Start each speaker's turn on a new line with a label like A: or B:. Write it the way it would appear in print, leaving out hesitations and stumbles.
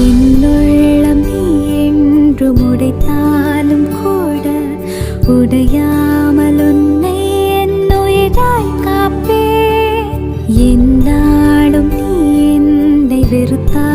A: என்னுள்ளம் நீ என்றும் உடைத்தாலும் கூட உடையாமல் உன்னை என் உயிராய் காப்பேன். என்னாலும் நீ என்னை வெறுத்தாலும்